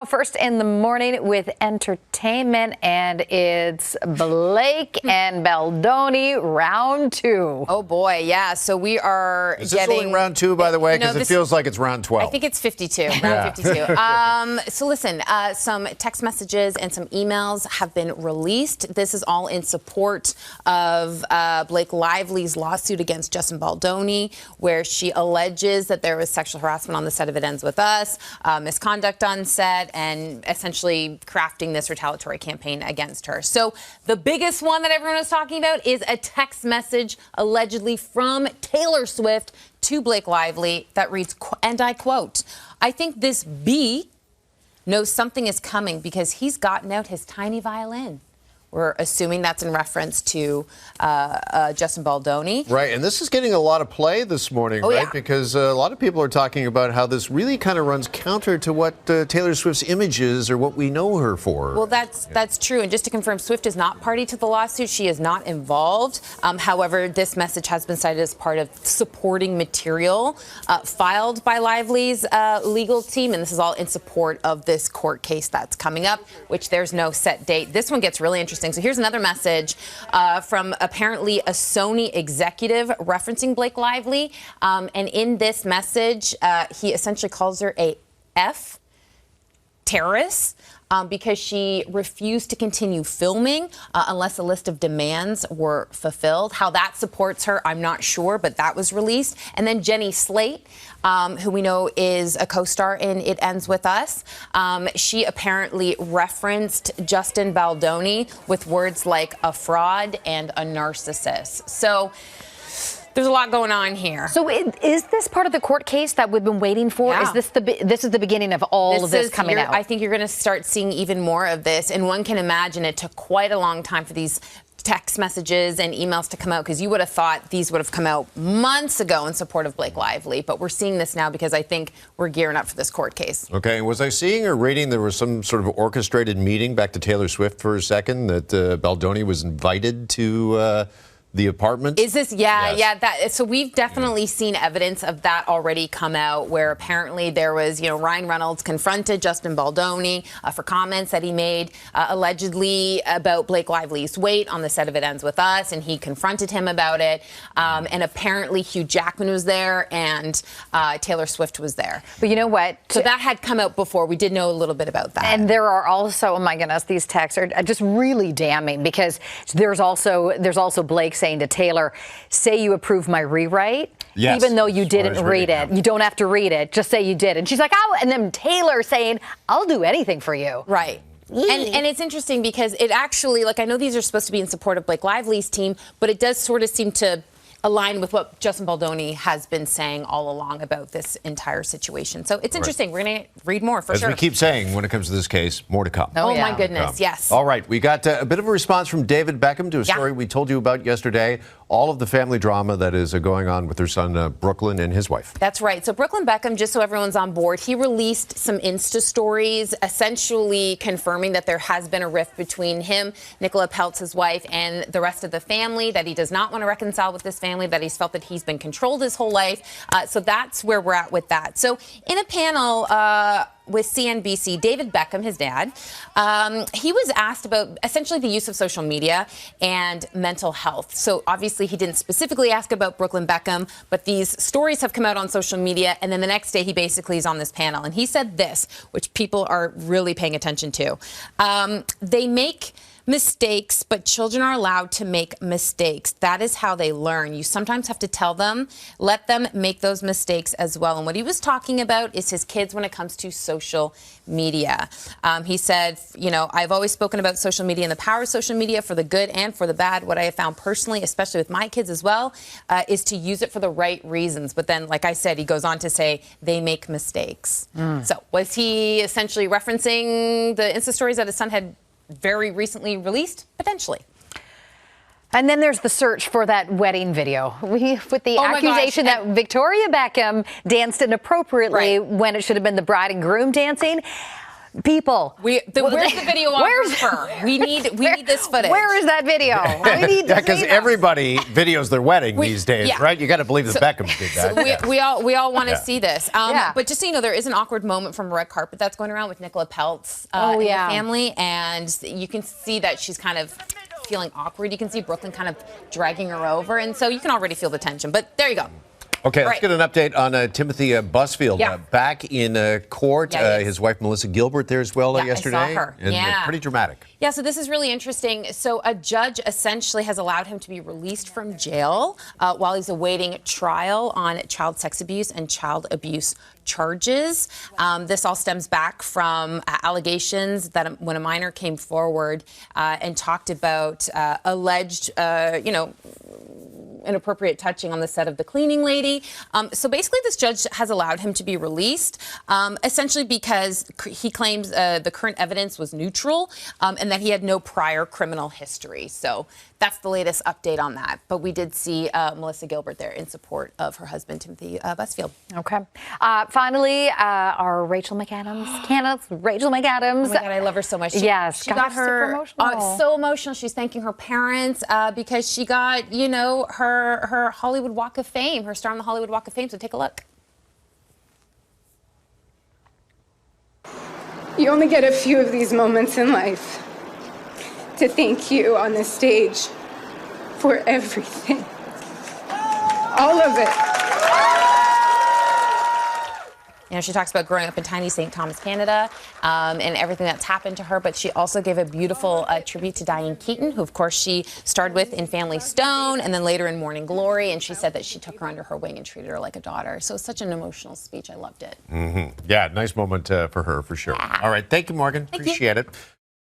First in the morning with entertainment, and it's Blake and Baldoni round 2. Oh boy, yeah. So we are Is this only round 2, by the way? Because it feels like it's round 12. I think it's 52. Round 52. So listen, some text messages and some emails have been released. This is all in support of Blake Lively's lawsuit against Justin Baldoni, where she alleges that there was sexual harassment on the set of It Ends With Us, misconduct on set, and essentially crafting this retaliatory campaign against her. So the biggest one that everyone is talking about is a text message allegedly from Taylor Swift to Blake Lively that reads, and I quote, "I think this B knows something is coming because he's gotten out his tiny violin." We're assuming that's in reference to Justin Baldoni. Right, and this is getting a lot of play this morning, right? Yeah. Because a lot of people are talking about how this really kind of runs counter to what Taylor Swift's image is or what we know her for. Well, that's true. And just to confirm, Swift is not party to the lawsuit. She is not involved. However, this message has been cited as part of supporting material filed by Lively's legal team. And this is all in support of this court case that's coming up, which there's no set date. This one gets really interesting. So here's another message from apparently a Sony executive referencing Blake Lively. And in this message, he essentially calls her a F terrorist. Because she refused to continue filming unless a list of demands were fulfilled. How that supports her, I'm not sure, but that was released. And then Jenny Slate, who we know is a co-star in It Ends With Us, she apparently referenced Justin Baldoni with words like a fraud and a narcissist. So there's a lot going on here. So is this part of the court case that we've been waiting for? Yeah. Is this is the beginning of all of this coming out? I think you're going to start seeing even more of this. And one can imagine it took quite a long time for these text messages and emails to come out, because you would have thought these would have come out months ago in support of Blake Lively. But we're seeing this now because I think we're gearing up for this court case. Okay, was I seeing or reading there was some sort of orchestrated meeting, back to Taylor Swift for a second, that Baldoni was invited to the apartment? Is this? Yeah, yes. Yeah. So we've definitely seen evidence of that already come out, where apparently there was, Ryan Reynolds confronted Justin Baldoni for comments that he made allegedly about Blake Lively's weight on the set of It Ends With Us, and he confronted him about it. And apparently Hugh Jackman was there, and Taylor Swift was there. But you know what? So that had come out before. We did know a little bit about that. And there are also, oh my goodness, these texts are just really damning, because there's also Blake saying to Taylor, "Say you approve my rewrite." Yes, even though you didn't read it. You don't have to read it. Just say you did. And she's like, "Oh," and then Taylor saying, "I'll do anything for you." Right. And it's interesting because it actually, I know these are supposed to be in support of Blake Lively's team, but it does sort of seem to align with what Justin Baldoni has been saying all along about this entire situation. So it's interesting. We're going to read more for sure. As we keep saying, when it comes to this case, more to come. Oh, my goodness, yes. All right, we got a bit of a response from David Beckham to a story we told you about yesterday. All of the family drama that is going on with their son, Brooklyn, and his wife. That's right. So Brooklyn Beckham, just so everyone's on board, he released some Insta stories essentially confirming that there has been a rift between him, Nicola Peltz, his wife, and the rest of the family, that he does not want to reconcile with this family, that he's felt that he's been controlled his whole life. So that's where we're at with that. So in a panel with CNBC, David Beckham, his dad, he was asked about essentially the use of social media and mental health. So obviously he didn't specifically ask about Brooklyn Beckham, but these stories have come out on social media. And then the next day he basically is on this panel. And he said this, which people are really paying attention to. They make mistakes, but children are allowed to make mistakes. That is how they learn. You sometimes have to tell them, let them make those mistakes as well. And what he was talking about is his kids when it comes to social media. He said, I've always spoken about social media and the power of social media for the good and for the bad. What I have found personally, especially with my kids as well, is to use it for the right reasons. But then, like I said, he goes on to say they make mistakes. So was he essentially referencing the Insta stories that his son had very recently released? Potentially. And then there's the search for that wedding video with the accusation that Victoria Beckham danced inappropriately when it should have been the bride and groom dancing. People. Where's the video on her? We need this footage. Where is that video? We need to because see that. everybody videos their wedding these days, yeah. right? You got to believe that Beckham did that. So we all want to see this. Yeah. But just so you know, there is an awkward moment from a red carpet that's going around with Nicola Peltz and the family, and you can see that she's kind of feeling awkward. You can see Brooklyn kind of dragging her over, and so you can already feel the tension. But there you go. Okay, let's get an update on Timothy Busfield. Yeah. Back in court. His wife, Melissa Gilbert, there as well yesterday. I saw her. And pretty dramatic. Yeah, so this is really interesting. So a judge essentially has allowed him to be released from jail while he's awaiting trial on child sex abuse and child abuse charges. This all stems back from allegations that when a minor came forward and talked about alleged, inappropriate touching on the set of The Cleaning Lady. So basically this judge has allowed him to be released, essentially because he claims the current evidence was neutral and that he had no prior criminal history. So that's the latest update on that. But we did see Melissa Gilbert there in support of her husband, Timothy Busfield. Okay. Finally, our Rachel McAdams candidates. Rachel McAdams. Oh my God, I love her so much. Yes. She got her emotional. so emotional. She's thanking her parents because she got, her Hollywood Walk of Fame, her star on the Hollywood Walk of Fame. So take a look. You only get a few of these moments in life to thank you on the stage for everything. All of it. She talks about growing up in tiny St. Thomas, Canada, and everything that's happened to her. But she also gave a beautiful tribute to Diane Keaton, who, of course, she starred with in Family Stone and then later in Morning Glory. And she said that she took her under her wing and treated her like a daughter. So it's such an emotional speech. I loved it. Yeah, nice moment for her, for sure. All right. Thank you, Morgan. Appreciate it.